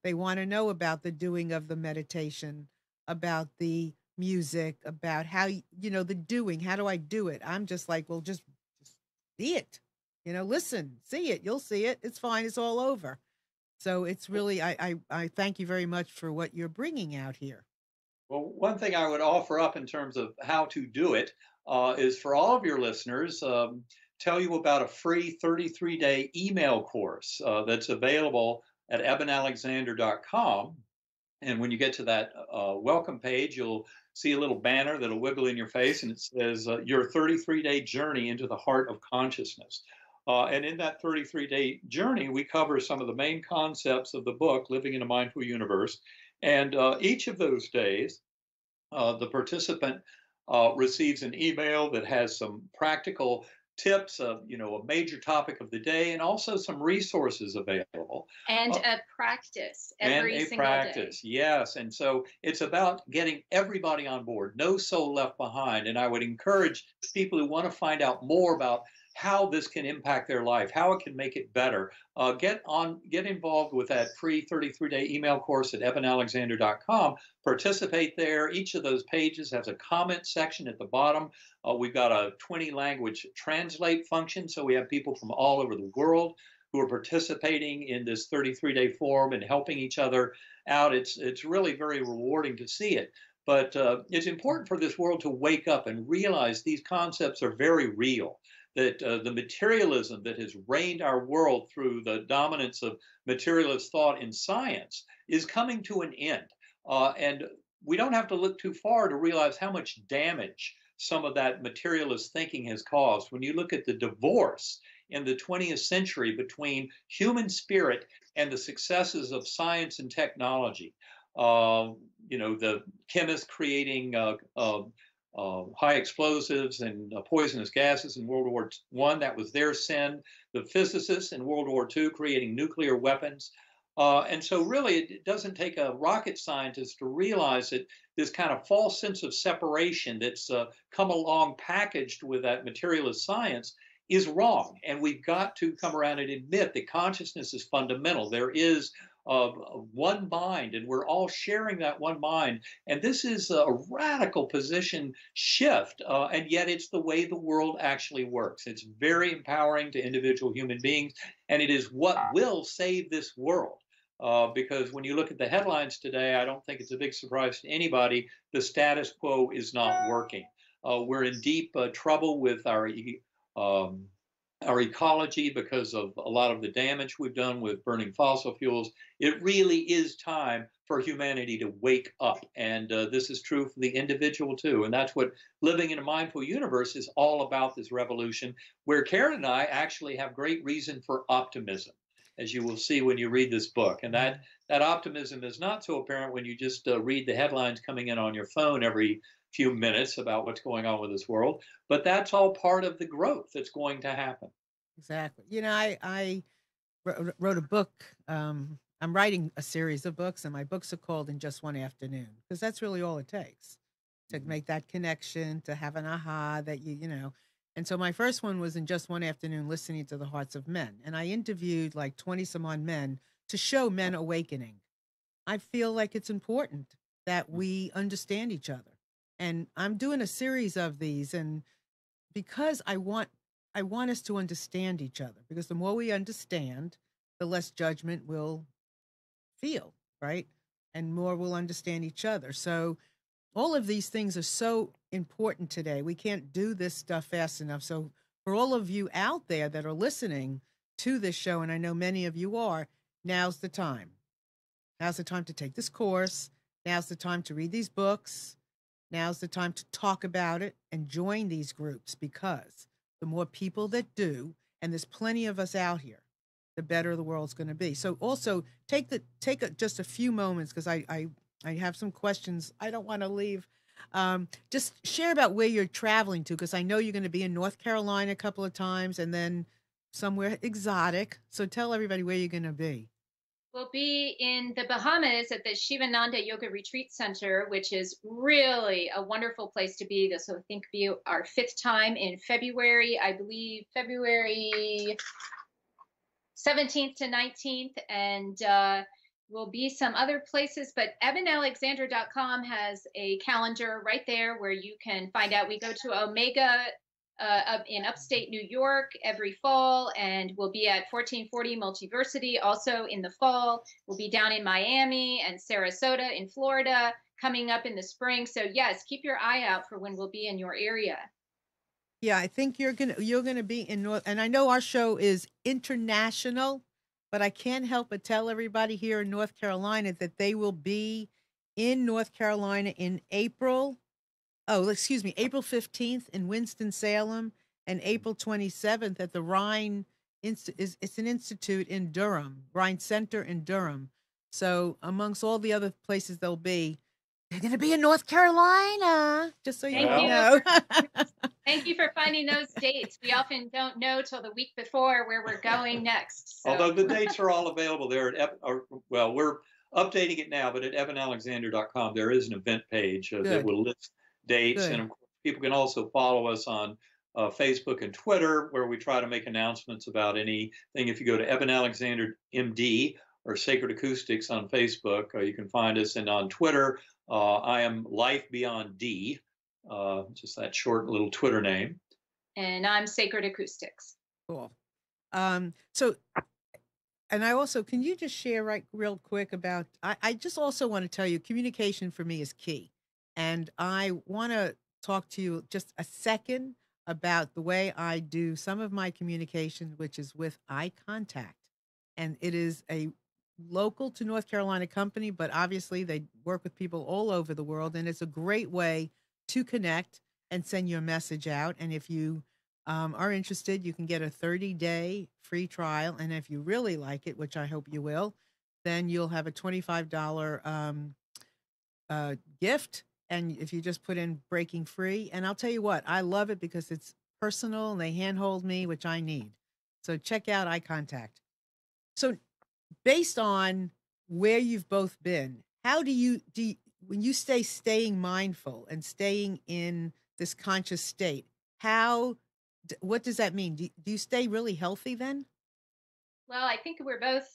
They want to know about the doing of the meditation, about the music, about how, the doing. How do I do it? I'm just like, well, just see it. Listen, see it. You'll see it. It's fine. It's all over. So it's really, I thank you very much for what you're bringing out here. Well, one thing I would offer up in terms of how to do it is for all of your listeners, tell you about a free 33-day email course that's available at ebenalexander.com. And when you get to that welcome page, you'll see a little banner that'll wiggle in your face, and it says your 33-day journey into the heart of consciousness. And in that 33-day journey, we cover some of the main concepts of the book, Living in a Mindful Universe. And each of those days, the participant receives an email that has some practical tips of, a major topic of the day, and also some resources available. And a practice every single day. Yes. And so it's about getting everybody on board, no soul left behind. And I would encourage people who want to find out more about how this can impact their life, how it can make it better, get involved with that free 33-day email course at ebenalexander.com. Participate there. Each of those pages has a comment section at the bottom. We've got a 20-language translate function, so we have people from all over the world who are participating in this 33-day forum and helping each other out. It's really very rewarding to see it. But it's important for this world to wake up and realize these concepts are very real, that the materialism that has reigned our world through the dominance of materialist thought in science is coming to an end. And we don't have to look too far to realize how much damage some of that materialist thinking has caused. When you look at the divorce in the 20th century between human spirit and the successes of science and technology, the chemists creating high explosives and poisonous gases in World War I. That was their sin. The physicists in World War II creating nuclear weapons. And so really, it doesn't take a rocket scientist to realize that this kind of false sense of separation that's come along packaged with that materialist science is wrong. And we've got to come around and admit that consciousness is fundamental. There is one mind, and we're all sharing that one mind. And this is a radical position shift, and yet it's the way the world actually works. It's very empowering to individual human beings, and it is what will save this world. Because when you look at the headlines today, I don't think it's a big surprise to anybody. The status quo is not working. We're in deep trouble with our ecology because of a lot of the damage we've done with burning fossil fuels. It really is time for humanity to wake up. And this is true for the individual too. And that's what living in a mindful universe is all about, this revolution, where Karen and I actually have great reason for optimism, as you will see when you read this book. And that optimism is not so apparent when you just read the headlines coming in on your phone every few minutes about what's going on with this world, but that's all part of the growth that's going to happen. Exactly. You know, I wrote a book. I'm writing a series of books, and my books are called In Just One Afternoon, because that's really all it takes to make that connection, to have an aha that you know. And so my first one was In Just One Afternoon, Listening to the Hearts of Men. And I interviewed like 20 some odd men to show men awakening. I feel like it's important that we understand each other. And I'm doing a series of these, and because I want us to understand each other, because the more we understand, the less judgment we'll feel, right? And more we'll understand each other. So all of these things are so important today. We can't do this stuff fast enough. So for all of you out there that are listening to this show, and I know many of you are, now's the time. Now's the time to take this course. Now's the time to read these books. Now's the time to talk about it and join these groups, because the more people that do, and there's plenty of us out here, the better the world's going to be. So also take just a few moments, because I have some questions. I don't want to leave. Just share about where you're traveling to, because I know you're going to be in North Carolina a couple of times and then somewhere exotic. So tell everybody where you're going to be. We'll be in the Bahamas at the Shivananda Yoga Retreat Center, which is really a wonderful place to be. This will, I think, be our 5th time in February, I believe February 17th to 19th. And will be some other places, but EbenAlexander.com has a calendar right there where you can find out. We go to Omega in upstate New York every fall, and we'll be at 1440 Multiversity also in the fall. We'll be down in Miami and Sarasota in Florida coming up in the spring. So yes, keep your eye out for when we'll be in your area. Yeah, I think you're gonna be in North, and I know our show is international, but I can't help but tell everybody here in North Carolina that they will be in North Carolina in April. Oh, excuse me, April 15th in Winston-Salem and April 27th at the Rhine. It's an institute in Durham, Rhine Center in Durham. So amongst all the other places they'll be, they're going to be in North Carolina, just so you know. Thank you for finding those dates. We often don't know till the week before where we're going next. So. Although the dates are all available there at, well, we're updating it now, but at EbenAlexander.com, there is an event page that will list dates. Good. And of course, people can also follow us on Facebook and Twitter, where we try to make announcements about anything. If you go to Eben Alexander MD or Sacred Acoustics on Facebook, you can find us. And on Twitter, I am Life Beyond D, just that short little Twitter name. And I'm Sacred Acoustics. Cool. So, and I also, can you just share real quick about, I just also want to tell you, communication for me is key. And I want to talk to you just a second about the way I do some of my communication, which is with eye contact. And it is a local to North Carolina company, but obviously they work with people all over the world. And it's a great way to connect and send your message out. And if you are interested, you can get a 30-day free trial. And if you really like it, which I hope you will, then you'll have a $25 gift. and if you just put in breaking free, and I'll tell you what, I love it because it's personal and they handhold me, which I need. So check out Eye Contact. So based on where you've both been, how do you when you staying mindful and staying in this conscious state, what does that mean? Do you stay really healthy then? Well, I think we're both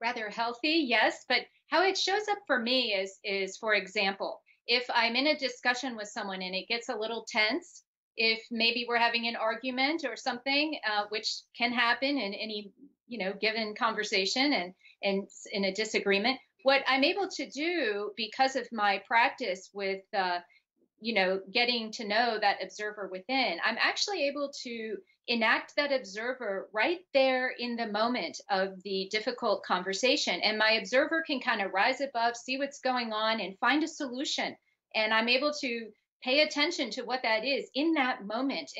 rather healthy, yes, but how it shows up for me is for example, if I'm in a discussion with someone and it gets a little tense, if maybe we're having an argument or something, which can happen in any given conversation and in a disagreement, what I'm able to do because of my practice with getting to know that observer within, I'm actually able to enact that observer right there in the moment of the difficult conversation. And my observer can kind of rise above, see what's going on, and find a solution. And I'm able to pay attention to what that is in that moment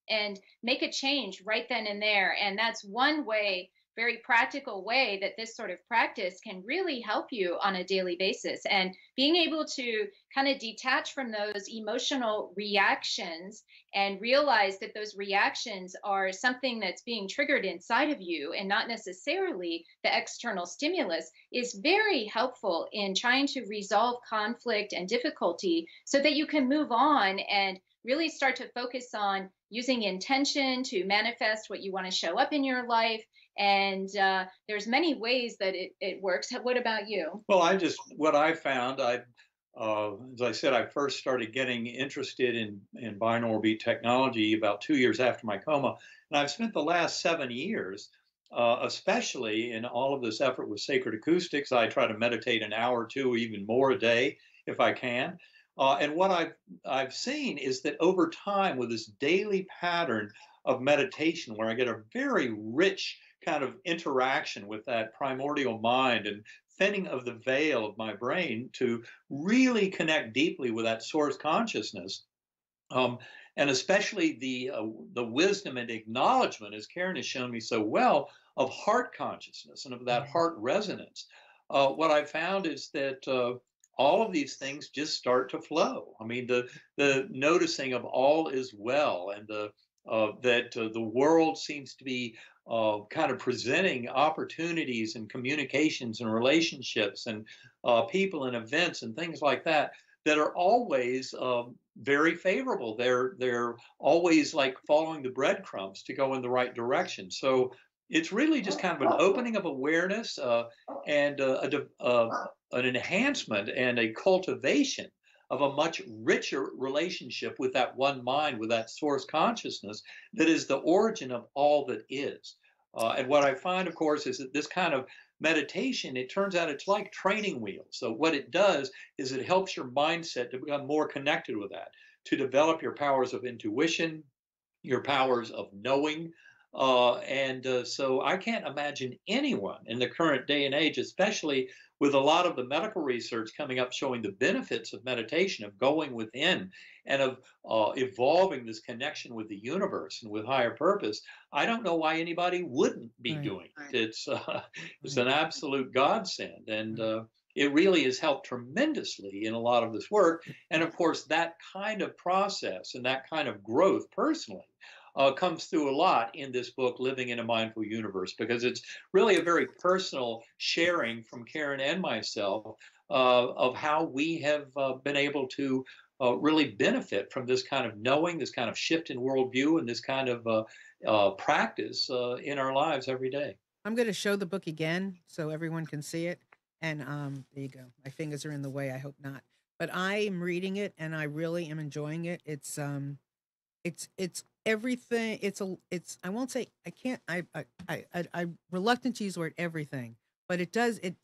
and make a change right then and there. And that's one way, very practical way, that this sort of practice can really help you on a daily basis. And being able to kind of detach from those emotional reactions and realize that those reactions are something that's being triggered inside of you and not necessarily the external stimulus is very helpful in trying to resolve conflict and difficulty so that you can move on and really start to focus on using intention to manifest what you want to show up in your life. And there's many ways that it works. What about you? Well, what I found, as I said, I first started getting interested in binaural beat technology about 2 years after my coma. And I've spent the last 7 years, especially in all of this effort with sacred acoustics. I try to meditate an hour or two, even more a day if I can. And what I've seen is that over time, with this daily pattern of meditation, where I get a very rich kind of interaction with that primordial mind and thinning of the veil of my brain to really connect deeply with that source consciousness, and especially the wisdom and acknowledgement, as Karen has shown me so well, of heart consciousness and of that heart resonance. What I found is that all of these things just start to flow. I mean, the noticing of all is well, and that the world seems to be kind of presenting opportunities and communications and relationships and people and events and things like that are always very favorable. They're always like following the breadcrumbs to go in the right direction. So it's really just kind of an opening of awareness and an enhancement and a cultivation of a much richer relationship with that one mind, with that source consciousness that is the origin of all that is. And what I find, of course, is that this kind of meditation, it turns out it's like training wheels. So what it does is it helps your mindset to become more connected with that, to develop your powers of intuition, your powers of knowing. So I can't imagine anyone in the current day and age, especially with a lot of the medical research coming up showing the benefits of meditation, of going within and of evolving this connection with the universe and with higher purpose. I don't know why anybody wouldn't be doing it. It's an absolute godsend. And it really has helped tremendously in a lot of this work. And of course, that kind of process and that kind of growth personally comes through a lot in this book, Living in a Mindful Universe, because it's really a very personal sharing from Karen and myself of how we have been able to really benefit from this kind of knowing, this kind of shift in worldview, and this kind of practice in our lives every day. I'm going to show the book again so everyone can see it. And there you go. My fingers are in the way. I hope not. But I am reading it, and I really am enjoying it. It's everything. I won't say, I'm reluctant to use the word everything, but it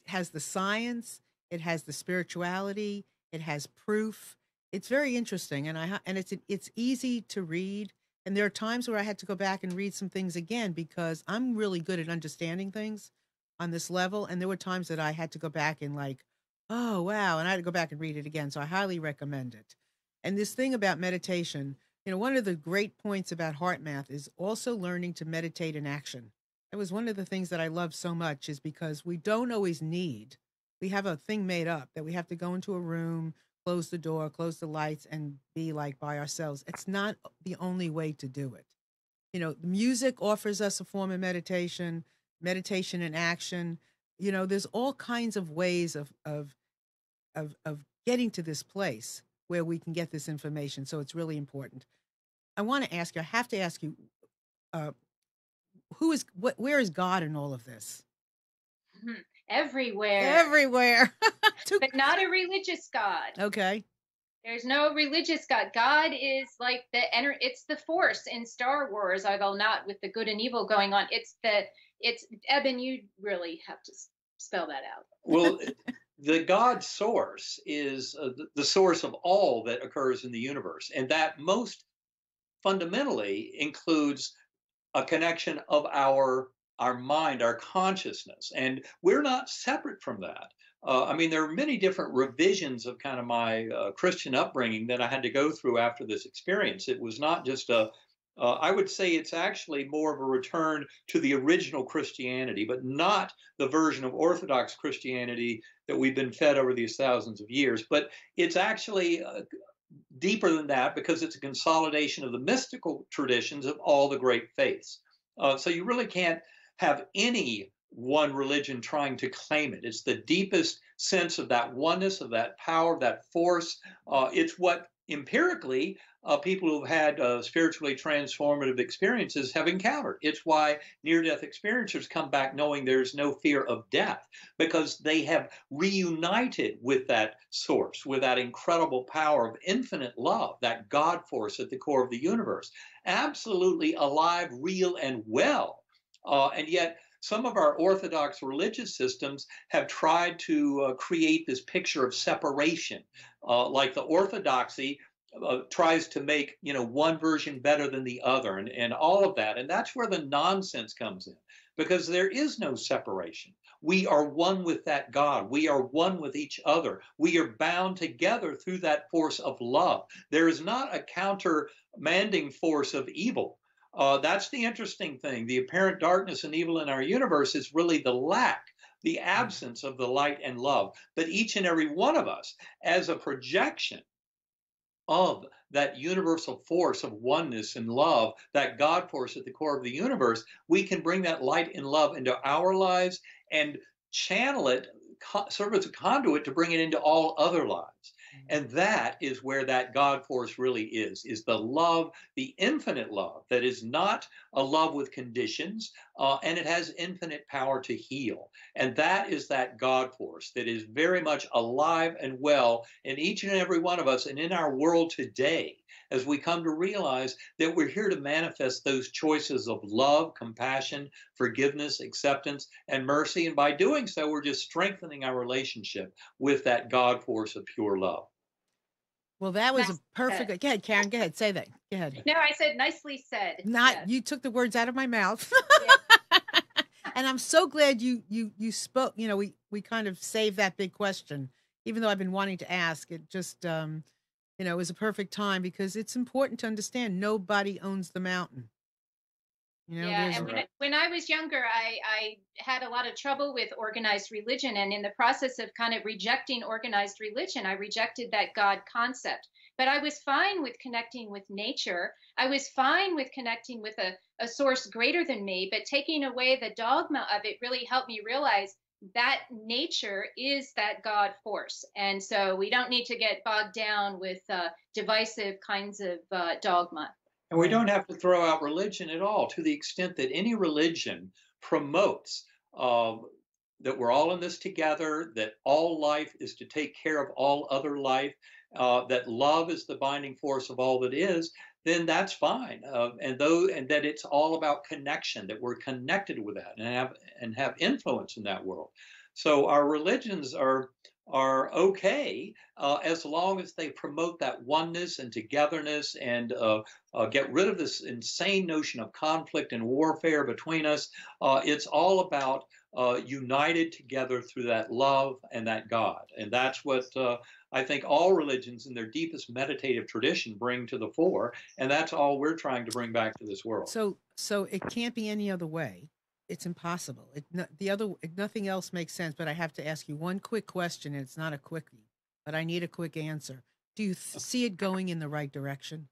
has the science, it has the spirituality, it has proof. It's very interesting, and it's easy to read. And there are times where I had to go back and read some things again because I'm really good at understanding things on this level. And there were times that I had to go back and like, oh, wow. And I had to go back and read it again. So I highly recommend it. And this thing about meditation, one of the great points about heart math is also learning to meditate in action. That was one of the things that I love so much, is because we don't always we have a thing made up that we have to go into a room, close the door, close the lights, and be like by ourselves. It's not the only way to do it. You know, music offers us a form of meditation, meditation in action. You know, there's all kinds of ways of getting to this place where we can get this information. So it's really important. I want to ask you, I have to ask you, uh, where is God in all of this? Everywhere. Everywhere. But not a religious God. Okay. There's no religious God. God is like it's the force in Star Wars, although not with the good and evil going on. It's Eben, you really have to spell that out. Well, the God source is the source of all that occurs in the universe. And that most fundamentally includes a connection of our mind, our consciousness. And we're not separate from that. I mean, there are many different revisions of kind of my Christian upbringing that I had to go through after this experience. It was not just I would say it's actually more of a return to the original Christianity, but not the version of Orthodox Christianity that we've been fed over these thousands of years. But it's actually deeper than that because it's a consolidation of the mystical traditions of all the great faiths. So you really can't have any one religion trying to claim it. It's the deepest sense of that oneness, of that power, that force. It's what empirically people who've had spiritually transformative experiences have encountered. It's why near-death experiencers come back knowing there's no fear of death, because they have reunited with that source, with that incredible power of infinite love, that God force at the core of the universe, absolutely alive, real, and well. And yet some of our Orthodox religious systems have tried to create this picture of separation, like the Orthodoxy tries to make, you know, one version better than the other, and all of that. And that's where the nonsense comes in, because there is no separation. We are one with that God. We are one with each other. We are bound together through that force of love. There is not a countermanding force of evil. That's the interesting thing. The apparent darkness and evil in our universe is really the lack, the absence of the light and love. But each and every one of us, as a projection of that universal force of oneness and love, that God force at the core of the universe, we can bring that light and love into our lives and channel it, serve as a conduit to bring it into all other lives. And that is where that God force really is the love, the infinite love that is not a love with conditions, and it has infinite power to heal. And that is that God force that is very much alive and well in each and every one of us and in our world today, as we come to realize that we're here to manifest those choices of love, compassion, forgiveness, acceptance, and mercy. And by doing so, we're just strengthening our relationship with that God force of pure love. Well, that was a perfect. Go ahead, Karen. Go ahead. Say that. Go ahead. No, I said nicely said. Not yes. You took the words out of my mouth. Yeah. And I'm so glad you spoke. You know, we kind of saved that big question, even though I've been wanting to ask. It just you know, it was a perfect time because it's important to understand nobody owns the mountain. You know, yeah, and when I was younger, I had a lot of trouble with organized religion. And in the process of kind of rejecting organized religion, I rejected that God concept. But I was fine with connecting with nature. I was fine with connecting with a source greater than me. But taking away the dogma of it really helped me realize that nature is that God force. And so we don't need to get bogged down with divisive kinds of dogma. And we don't have to throw out religion at all, to the extent that any religion promotes that we're all in this together, that all life is to take care of all other life, that love is the binding force of all that is, then that's fine. And that it's all about connection, that we're connected with that and have influence in that world. So our religions are okay as long as they promote that oneness and togetherness and get rid of this insane notion of conflict and warfare between us. It's all about united together through that love and that God. And that's what I think all religions in their deepest meditative tradition bring to the fore. And that's all we're trying to bring back to this world. So it can't be any other way. It's impossible. Nothing else makes sense. But I have to ask you one quick question, and it's not a quickie. but I need a quick answer. Do you see it going in the right direction?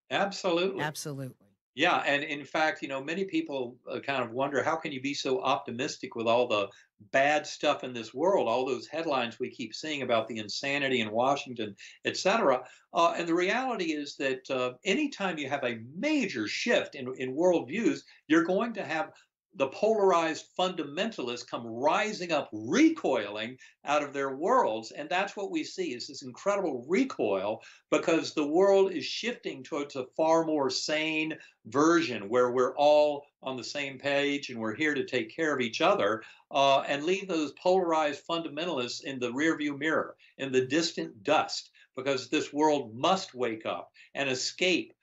Absolutely. Absolutely. Yeah, and in fact, many people kind of wonder, how can you be so optimistic with all the bad stuff in this world, all those headlines we keep seeing about the insanity in Washington, et cetera. And the reality is that anytime you have a major shift in worldviews, you're going to have the polarized fundamentalists come rising up, recoiling out of their worlds. And that's what we see, is this incredible recoil, because the world is shifting towards a far more sane version where we're all on the same page and we're here to take care of each other, and leave those polarized fundamentalists in the rearview mirror, in the distant dust, because this world must wake up and escape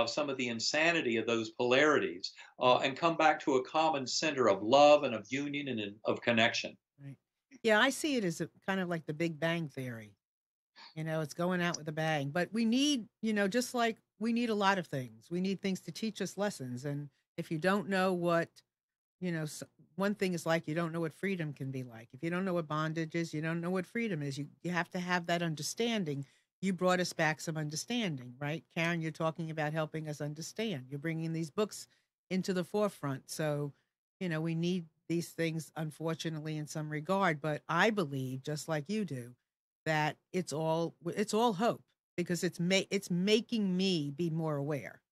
some of the insanity of those polarities, and come back to a common center of love and of union and of connection. Right. Yeah, I see it as kind of like the Big Bang Theory. It's going out with a bang. But we need, just like we need a lot of things. We need things to teach us lessons. And if you don't know what, one thing is like, you don't know what freedom can be like. If you don't know what bondage is, you don't know what freedom is. You have to have that understanding. You brought us back some understanding, right? Karen, you're talking about helping us understand. You're bringing these books into the forefront. So, we need these things, unfortunately, in some regard. But I believe, just like you do, that it's all hope, because it's making me be more aware.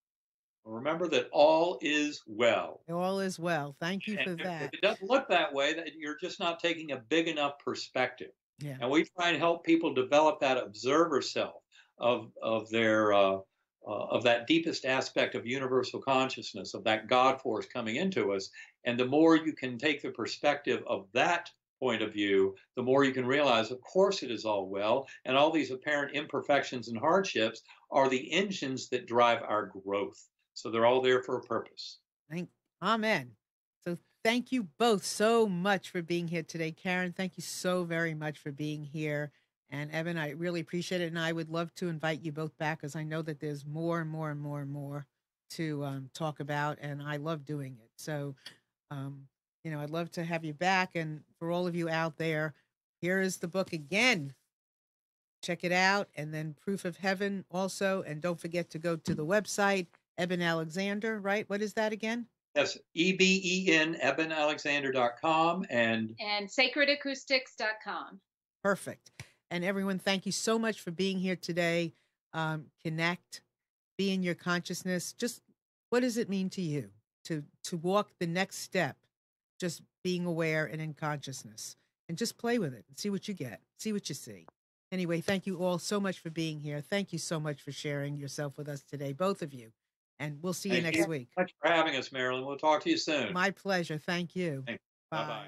Remember that all is well. All is well. Thank you for that. If it doesn't look that way, that you're just not taking a big enough perspective. Yeah. And we try and help people develop that observer self of their of that deepest aspect of universal consciousness, of that God force coming into us. And the more you can take the perspective of that point of view, the more you can realize, of course, it is all well, and all these apparent imperfections and hardships are the engines that drive our growth. So they're all there for a purpose. Amen. So thank you both so much for being here today. Karen, thank you so very much for being here. And Eben, I really appreciate it. And I would love to invite you both back, because I know that there's more and more and more and more to talk about. And I love doing it. So, I'd love to have you back. And for all of you out there, here is the book again. Check it out. And then Proof of Heaven also. And don't forget to go to the website, Eben Alexander, right? What is that again? Yes, EBEN, EbenAlexander.com, and sacredacoustics.com. Perfect. And everyone, thank you so much for being here today. Connect, be in your consciousness. Just what does it mean to you to walk the next step? Just being aware and in consciousness, and just play with it and see what you get, see what you see. Anyway, thank you all so much for being here. Thank you so much for sharing yourself with us today, both of you. And we'll see you next week. Thanks for having us, Marilyn. We'll talk to you soon. My pleasure. Thank you. Thanks. Bye. Bye-bye.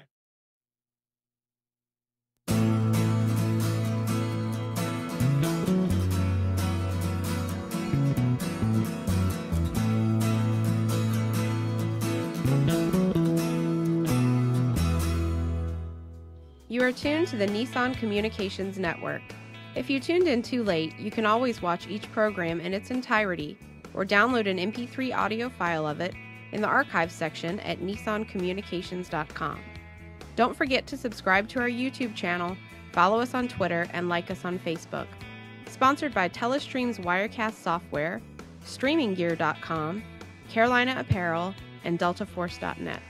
You are tuned to the Nissan Communications Network. If you tuned in too late, you can always watch each program in its entirety or download an MP3 audio file of it in the archives section at nissancommunications.com. Don't forget to subscribe to our YouTube channel, follow us on Twitter, and like us on Facebook. Sponsored by Telestream's Wirecast software, StreamingGear.com, Carolina Apparel, and DeltaForce.net.